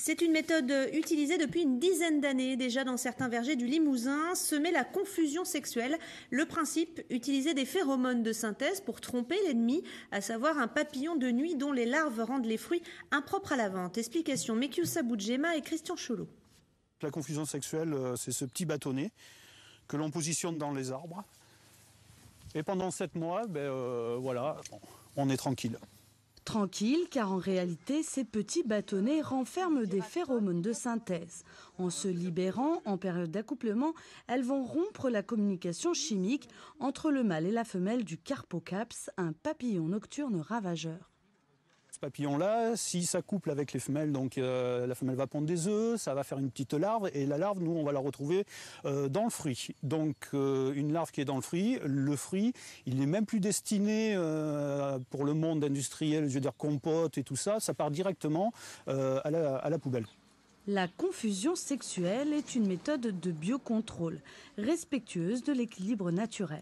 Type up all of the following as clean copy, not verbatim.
C'est une méthode utilisée depuis une dizaine d'années déjà dans certains vergers du Limousin, semer la confusion sexuelle. Le principe, utiliser des phéromones de synthèse pour tromper l'ennemi, à savoir un papillon de nuit dont les larves rendent les fruits impropres à la vente. Explication Mekioussa Boudjema et Christian Cholot. La confusion sexuelle, c'est ce petit bâtonnet que l'on positionne dans les arbres. Et pendant 7 mois, voilà, on est tranquille. Tranquille, car en réalité, ces petits bâtonnets renferment des phéromones de synthèse. En se libérant en période d'accouplement, elles vont rompre la communication chimique entre le mâle et la femelle du Carpocaps, un papillon nocturne ravageur. Ce papillon-là, s'il s'accouple avec les femelles, donc la femelle va pondre des œufs, ça va faire une petite larve, et la larve, nous, on va la retrouver dans le fruit. Donc une larve qui est dans le fruit, il n'est même plus destiné pour le monde industriel, je veux dire compote et tout ça, ça part directement à la poubelle. La confusion sexuelle est une méthode de biocontrôle, respectueuse de l'équilibre naturel.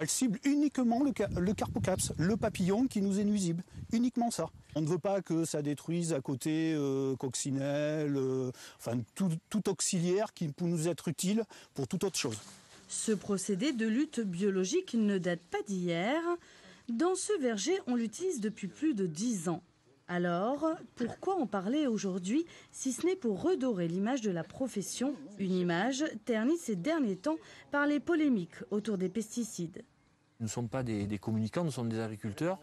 Elle cible uniquement le Carpocaps, le papillon qui nous est nuisible, uniquement ça. On ne veut pas que ça détruise à côté coccinelle, tout auxiliaire qui peut nous être utile pour toute autre chose. Ce procédé de lutte biologique ne date pas d'hier. Dans ce verger, on l'utilise depuis plus de 10 ans. Alors, pourquoi en parler aujourd'hui, si ce n'est pour redorer l'image de la profession, une image ternie ces derniers temps par les polémiques autour des pesticides. Nous ne sommes pas des communicants, nous sommes des agriculteurs.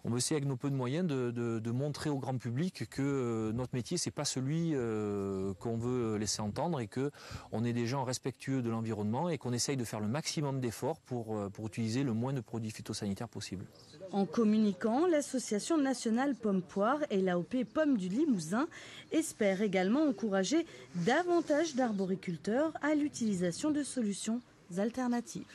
On veut essayer avec nos peu de moyens de montrer au grand public que notre métier, c'est pas celui qu'on veut laisser entendre et qu'on est des gens respectueux de l'environnement et qu'on essaye de faire le maximum d'efforts pour utiliser le moins de produits phytosanitaires possible. En communiquant, l'Association nationale Pommes-Poires et l'AOP Pommes du Limousin espèrent également encourager davantage d'arboriculteurs à l'utilisation de solutions alternatives.